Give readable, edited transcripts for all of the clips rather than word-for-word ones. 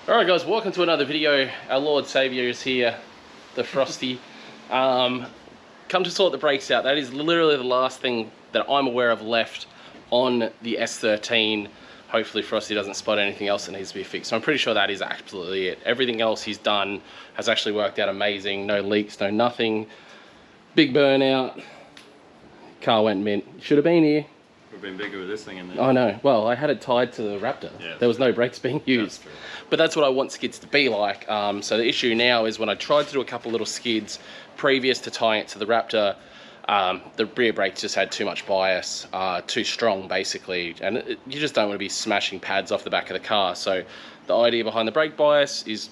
Alright guys, welcome to another video. Our Lord Saviour is here, the Frosty. Come to sort the brakes out. That is literally the last thing that I'm aware of left on the S13. Hopefully Frosty doesn't spot anything else that needs to be fixed. So I'm pretty sure that is absolutely it. Everything else he's done has actually worked out amazing. No leaks, no nothing. Big burnout. Car went mint. Should have been here. Would have been bigger with this thing in there. I know. Well, I had it tied to the Raptor. Yeah, there was no brakes being used. But that's what I want skids to be like. So the issue now is when I tried to do a couple little skids previous to tying it to the Raptor, the rear brakes just had too much bias, too strong basically, and you just don't want to be smashing pads off the back of the car. So the idea behind the brake bias is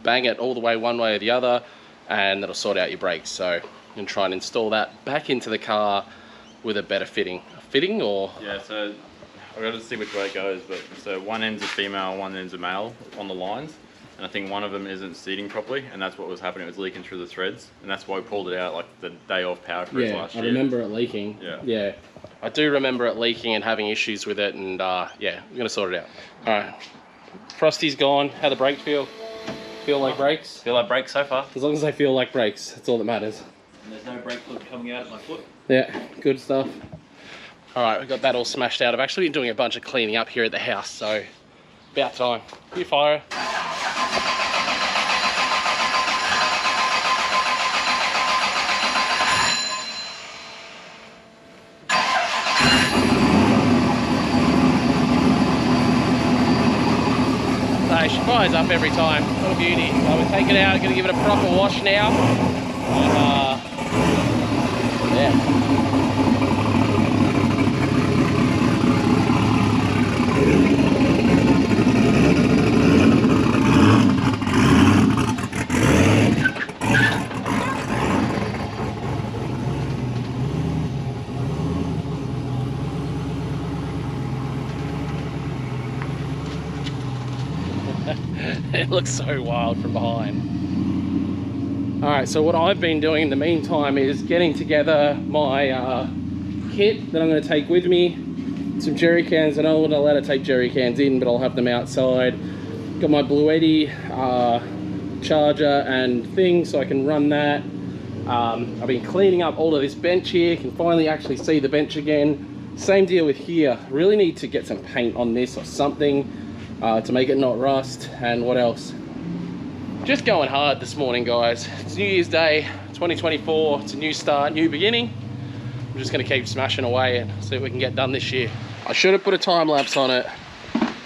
bang it all the way one way or the other, and that'll sort out your brakes. So I'm going to try and install that back into the car with a better fitting. Or? Yeah, so I've got to see which way it goes, but so one end's a female, one end's a male on the lines, and I think one of them isn't seating properly, and that's what was happening. It was leaking through the threads, and that's why we pulled it out like the day off power cruise last year. Yeah, I remember it leaking. Yeah, I do remember it leaking and having issues with it, and yeah, we're gonna sort it out. All right, Frosty's gone. How the brakes feel? Feel like brakes? Feel like brakes so far. As long as they feel like brakes, that's all that matters. And there's no brake fluid coming out at my foot. Yeah, good stuff. All right, we've got that all smashed out. I've actually been doing a bunch of cleaning up here at the house, so about time. You fire. So she fires up every time. What a beauty. So we'll take it out, gonna give it a proper wash now. And yeah. It looks so wild from behind. Alright, so what I've been doing in the meantime is getting together my kit that I'm going to take with me. Some jerry cans, and I don't allowed to take jerry cans in, but I'll have them outside. Got my Blue Eddy charger and thing so I can run that. I've been cleaning up all of this bench here. Can finally actually see the bench again. Same deal with here. Really need to get some paint on this or something to make it not rust. And what else? Just going hard this morning, guys. It's New Year's Day 2024. It's a new start, new beginning. I'm just going to keep smashing away and see what we can get done this year. I should have put a time lapse on it.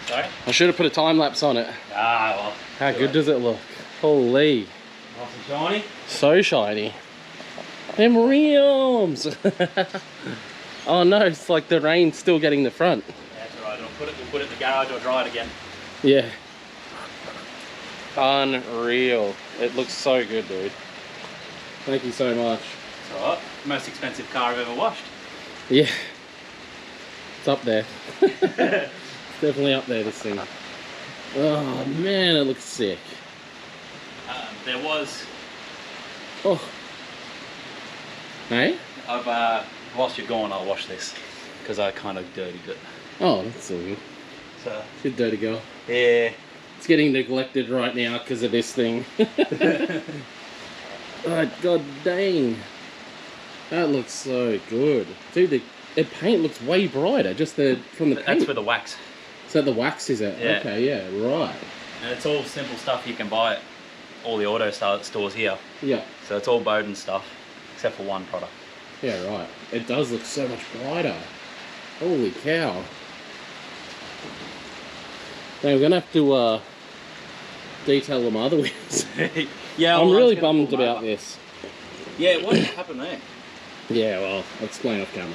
Sorry? I should have put a time lapse on it. Ah, well. How good does it look? Holy. Nice and shiny. So shiny. Them rims. Oh no, it's like the rain's still getting the front. Yeah, that's alright. We'll put it in the garage or dry it again. Yeah. Unreal. It looks so good, dude. Thank you so much. It's alright. Most expensive car I've ever washed. Yeah. It's up there. It's definitely up there, this thing. Oh man, it looks sick. There was... Oh. Hey? Whilst you're gone, I'll wash this, because I kind of dirtied it. Oh, that's all good. So, Good dirty girl. yeah. It's getting neglected right now because of this thing. Oh, god dang. That looks so good. Dude, the paint looks way brighter just from the paint. That's for the wax. So the wax is it? Yeah. Okay, yeah, right. And it's all simple stuff you can buy at all the auto stores here. Yeah. So it's all Bowden stuff, except for one product. Yeah, right. It does look so much brighter. Holy cow. Now we're gonna have to detail them other wheels. Yeah, I'm really bummed about this. Yeah, what happened there? Yeah, well, I'll explain off camera.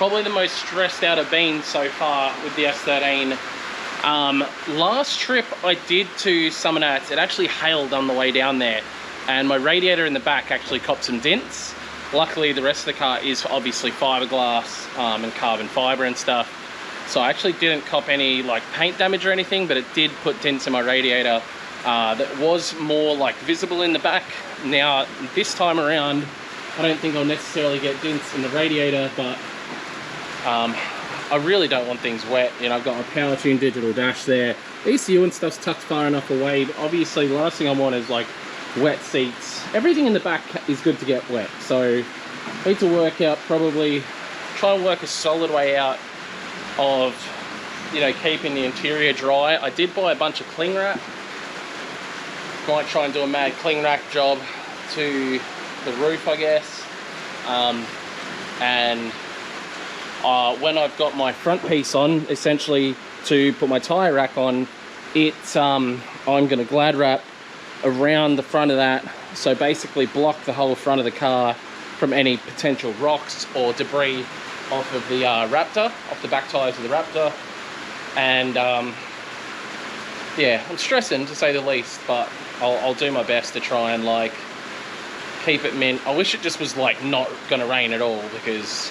probably the most stressed out I've been so far with the S13. Last trip I did to Summernats, it actually hailed on the way down there, and my radiator in the back actually copped some dents. Luckily the rest of the car is obviously fiberglass and carbon fiber and stuff, so I actually didn't cop any like paint damage or anything, but it did put dents in my radiator that was more like visible in the back. Now this time around I don't think I'll necessarily get dents in the radiator, but I really don't want things wet. You know, I've got my power tune digital dash there. ECU and stuff's tucked far enough away, but obviously the last thing I want is like wet seats. Everything in the back is good to get wet, so I need to work out, probably try and work a solid way out of, you know, keeping the interior dry. I did buy a bunch of cling wrap. Might try and do a mad cling wrap job to the roof, I guess. When I've got my front piece on, essentially to put my tyre rack on, I'm going to glad wrap around the front of that, so basically block the whole front of the car from any potential rocks or debris off of the Raptor, off the back tyres of the Raptor. And yeah, I'm stressing to say the least, but I'll do my best to try and like keep it mint. I wish it just was like not gonna rain at all, because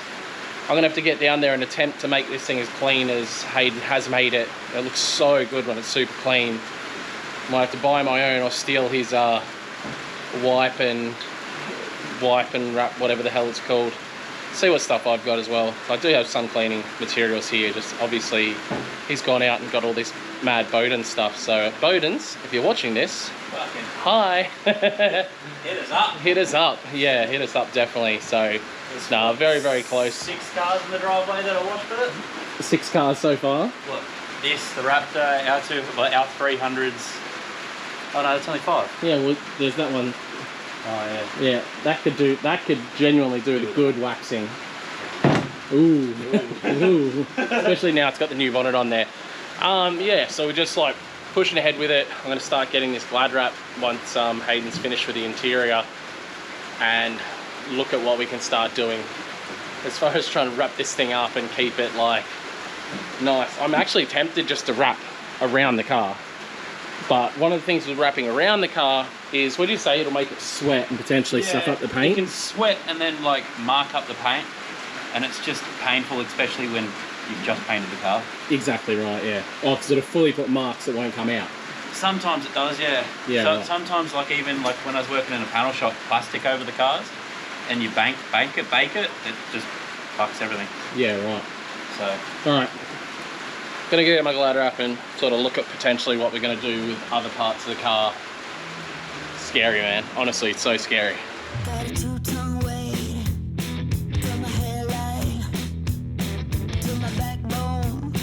I'm gonna have to get down there and attempt to make this thing as clean as Hayden has made it. It looks so good when it's super clean. Might have to buy my own or steal his wipe and wrap, whatever the hell it's called. See what stuff I've got as well. I do have some cleaning materials here, just obviously he's gone out and got all this mad Bowden stuff. So Bowden's, if you're watching this, hi. Hit us up. Hit us up, yeah, hit us up definitely. So no, very, very close. 6 cars in the driveway that I watched with it. 6 cars so far. Look, this, the Raptor, our 300s. Oh no, it's only 5. Yeah, well, there's that one. Oh yeah. Yeah, that could genuinely do the good waxing. Ooh, ooh. Especially now it's got the new bonnet on there. Yeah, so we're just like pushing ahead with it. I'm gonna start getting this glad wrap once Hayden's finished with the interior, and look at what we can start doing as far as trying to wrap this thing up and keep it like nice. I'm actually tempted just to wrap around the car, but one of the things with wrapping around the car is, what do you say, it'll make it sweat and potentially stuff up the paint? You can sweat and then like mark up the paint, and it's just painful, especially when you've just painted the car. Exactly right, yeah. Oh, because it'll fully put marks that won't come out. Sometimes it does, yeah. Yeah. So, right. Sometimes, like even like when I was working in a panel shop, plastic over the cars, and you bake it, it just fucks everything. Yeah, right. So. All right. Gonna get my glad wrap and sort of look at potentially what we're gonna do with other parts of the car. Scary, man. Honestly, it's so scary. Got a 2-ton weight from my hairline to my backbone,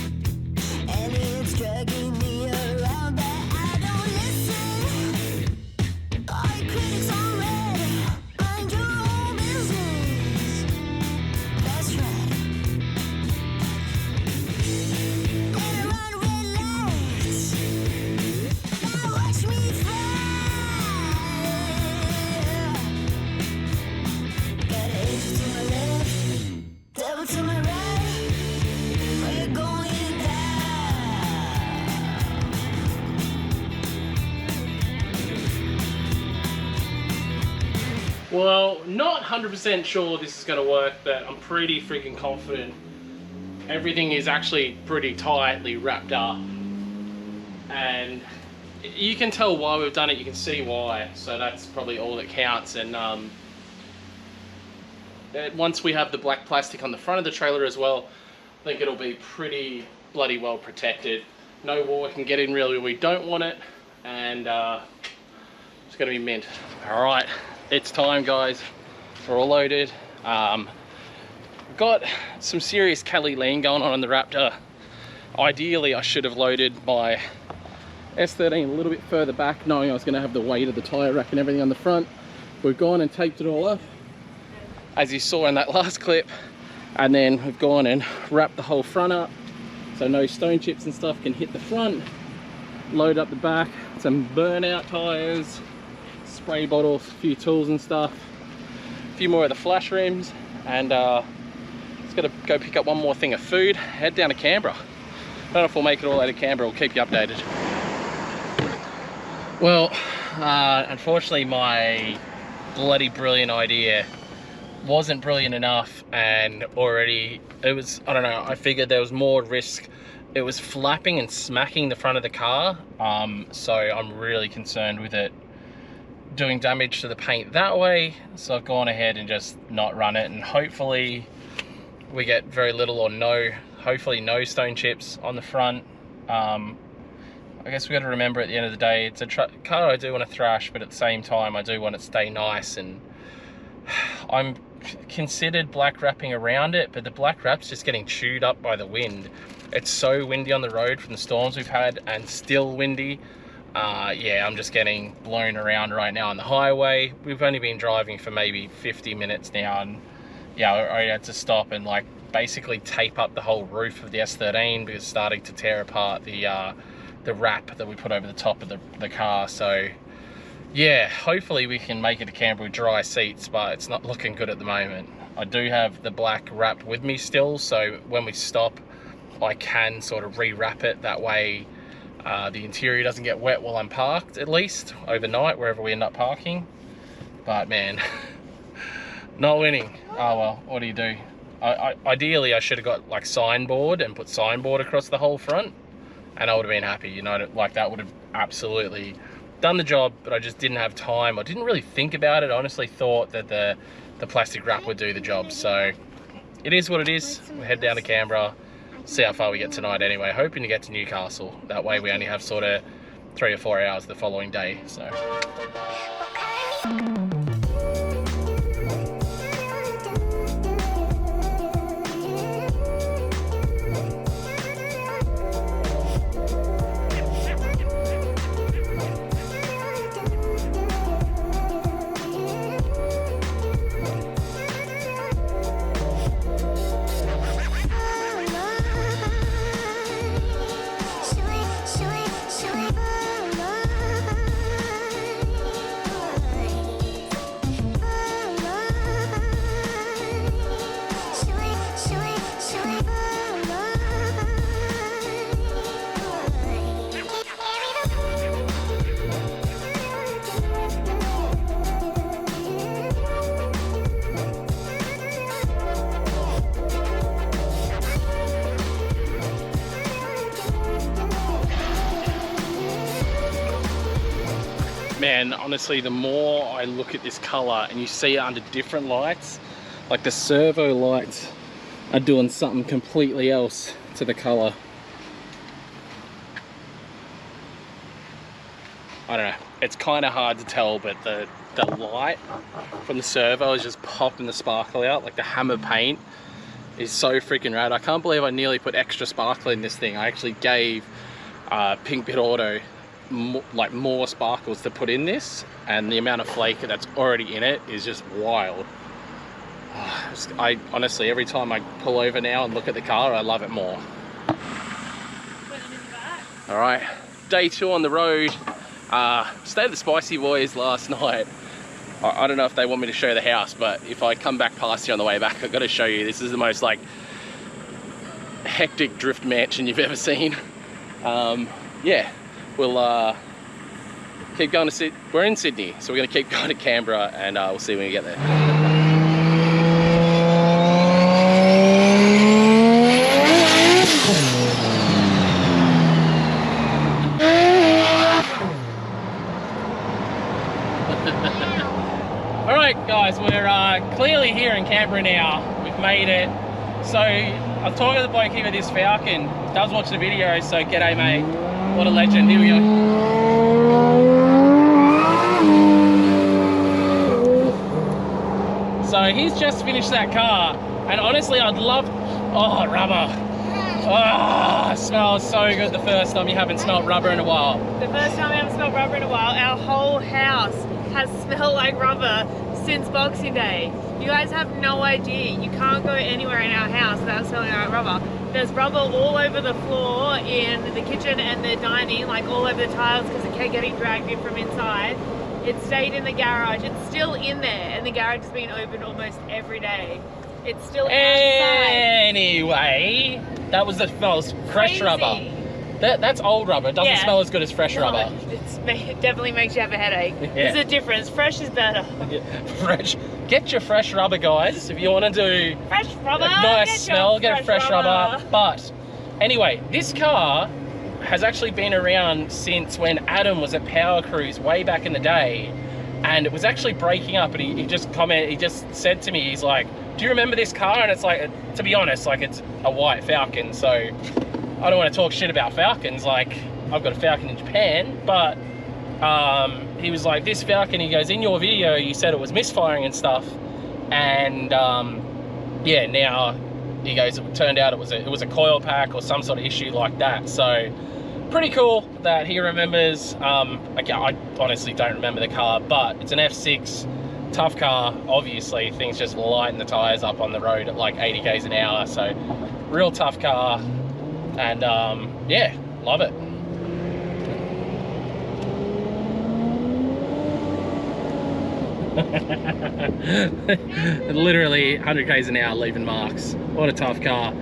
and it's dragging me around, but I don't listen. All your critics are red, mind your own business. That's right. Better run red lights. Now watch me fly. Got angels to my left, devil to my right. We're going down. Well, not 100% sure this is gonna work, but I'm pretty freaking confident. Everything is actually pretty tightly wrapped up, and you can tell why we've done it. You can see why, so that's probably all that counts. And once we have the black plastic on the front of the trailer as well, I think it'll be pretty bloody well protected. No water can get in really where we don't want it, and it's gonna be mint. All right, it's time, guys. We're all loaded. Got some serious Cali lean going on the Raptor. Ideally, I should have loaded my S13 a little bit further back, knowing I was going to have the weight of the tyre rack and everything on the front. We've gone and taped it all up, as you saw in that last clip, and then we've gone and wrapped the whole front up so no stone chips and stuff can hit the front. Load up the back, some burnout tyres, spray bottles, a few tools and stuff, a few more of the flash rims, and it's going got to go pick up one more thing of food, head down to Canberra. I don't know if we'll make it all out of Canberra. We'll keep you updated. Well, unfortunately my bloody brilliant idea wasn't brilliant enough, and already it was, I don't know, I figured there was more risk. It was flapping and smacking the front of the car, so I'm really concerned with it doing damage to the paint that way. So I've gone ahead and just not run it, and hopefully we get very little or no, hopefully no stone chips on the front. I guess we got to remember at the end of the day, it's a car I do want to thrash, but at the same time I do want it to stay nice, and I'm considered black wrapping around it, but the black wrap's just getting chewed up by the wind. It's so windy on the road from the storms we've had, and still windy. Yeah, I'm just getting blown around right now on the highway. We've only been driving for maybe 50 minutes now, and yeah, I had to stop and like basically tape up the whole roof of the S13 because it's starting to tear apart the wrap that we put over the top of the car. So yeah, hopefully we can make it to Canberra with dry seats, but it's not looking good at the moment. I do have the black wrap with me still, so when we stop I can sort of re-wrap it. That way the interior doesn't get wet while I'm parked, at least overnight, wherever we end up parking. But man, not winning. Oh well, what do you do? Ideally I should have got like signboard and put signboard across the whole front, and I would have been happy, you know, like that would have absolutely done the job, but I just didn't have time. I didn't really think about it. I honestly thought that the plastic wrap would do the job. So it is what it is. We'll head down to Canberra, see how far we get tonight anyway, hoping to get to Newcastle. That way we only have sort of 3 or 4 hours the following day. So man, honestly, the more I look at this color and you see it under different lights, like the servo lights are doing something completely else to the color. I don't know, it's kind of hard to tell, but the light from the servo is just popping the sparkle out. Like the hammer paint is so freaking rad. I can't believe I nearly put extra sparkle in this thing. I actually gave Pink Bit Auto more sparkles to put in this, and the amount of flake that's already in it is just wild. I honestly, every time I pull over now and look at the car, I love it more. All right, day 2 on the road. Stayed at the Spicy Boys last night. I don't know if they want me to show the house, but if I come back past you on the way back, I've got to show you. This is the most like hectic drift mansion you've ever seen. Yeah, we'll keep going to Sydney. We're in Sydney, so we're going to keep going to Canberra, and we'll see when we get there. Alright guys, we're clearly here in Canberra now. We've made it. So I was talking to the bloke here with this Falcon. Does watch the video, so g'day mate. What a legend. Here we go. So he's just finished that car, and honestly I'd love... Oh, rubber. Oh, it smells so good. The first time you haven't smelled rubber in a while. The first time I haven't smelled rubber in a while. Our whole house has smelled like rubber since Boxing Day. You guys have no idea. You can't go anywhere in our house without smelling like rubber. There's rubber all over the floor in the kitchen and the dining, like all over the tiles, because it kept getting dragged in from inside. It stayed in the garage. It's still in there, and the garage has been open almost every day. It's still outside. Anyway, that smells fresh Crazy. rubber. That's old rubber. It doesn't Yeah. smell as good as fresh rubber. It definitely makes you have a headache. Yeah. There's a difference. Fresh is better. Fresh. Get your fresh rubber, guys. If you want to do Fresh rubber. a nice get smell, your get a fresh rubber. But anyway, this car has actually been around since when Adam was at Power Cruise way back in the day, and it was actually breaking up. And he just said to me, he's like, "Do you remember this car?" And it's like, to be honest, like it's a white Falcon, so I don't want to talk shit about Falcons. Like, I've got a Falcon in Japan, but he was like, this Falcon, he goes, in your video you said it was misfiring and stuff, and yeah, now he goes, it turned out it was a coil pack or some sort of issue like that. So pretty cool that he remembers. Okay, I honestly don't remember the car, but it's an F6, tough car. Obviously things just lighten the tires up on the road at like 80 k's an hour, so real tough car. And yeah, love it. Literally 100 k's an hour leaving marks. What a tough car.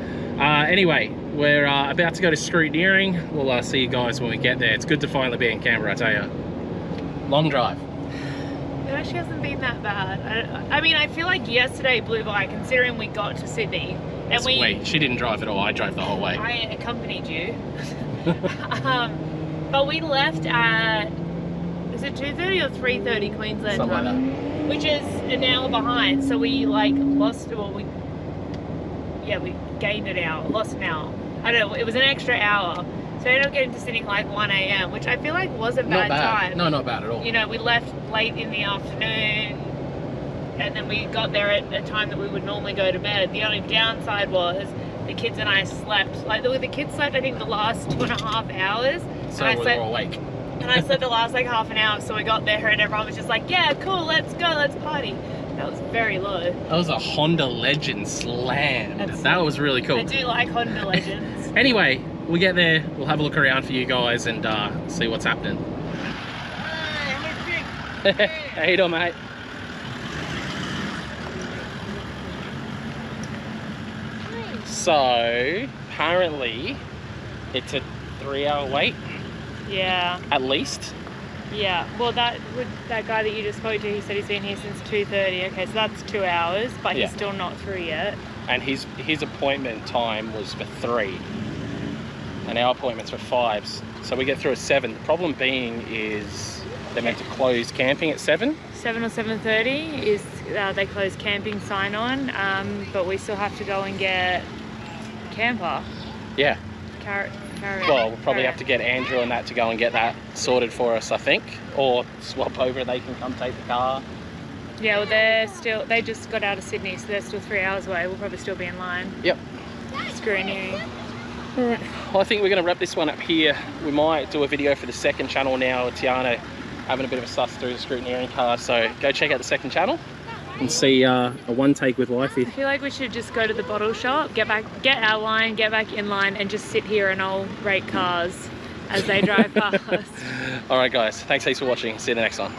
Anyway, we're about to go to scrutineering. We'll see you guys when we get there. It's good to finally be in Canberra, I tell you. Long drive. It actually hasn't been that bad. I mean, I feel like yesterday blew by considering we got to Sydney. And Wait, she didn't drive at all. I drove the whole way. I accompanied you. But we left at, is it 2:30 or 3:30 Queensland Something like time? that. Which is an hour behind. So we like lost, well, we gained an hour, lost an hour. I don't know, it was an extra hour. So I ended up getting to Sydney like 1 a.m, which I feel like was a bad time. No, not bad at all. You know, we left late in the afternoon, and then we got there at a time that we would normally go to bed. The only downside was the kids and I slept. Like the kids slept, I think, the last 2.5 hours. So and we were awake. And I slept the last like half an hour. So we got there and everyone was just like, "Yeah, cool, let's go, let's party." That was very low. That was a Honda Legend slammed. That was really cool. I do like Honda Legends. Anyway, we get there, we'll have a look around for you guys and see what's happening. How you doing, mate? So, apparently, it's a 3-hour wait, Yeah. at least. Yeah, well, that guy that you just spoke to, he said he's been here since 2:30. Okay, so that's 2 hours, but Yeah. he's still not through yet. And his appointment time was for 3. And our appointment's for 5. So we get through at 7. The problem being is they're meant to close camping at 7. 7 or 7:30 is they close camping sign on, but we still have to go and get camper. Yeah. Carry Well, we'll probably have to get Andrew and that to go and get that sorted for us, I think. Or swap over, they can come take the car. Yeah, well, they just got out of Sydney, so they're still 3 hours away. We'll probably still be in line. Yep. Screening. Alright, well, I think we're going to wrap this one up here. We might do a video for the second channel now. Tiana having a bit of a suss through the scrutineering car, so go check out the second channel and see a one take with wifey. I feel like we should just go to the bottle shop, get our line, get back in line, and just sit here and I'll rate cars as they drive past. Alright guys, thanks heaps for watching. See you in the next one.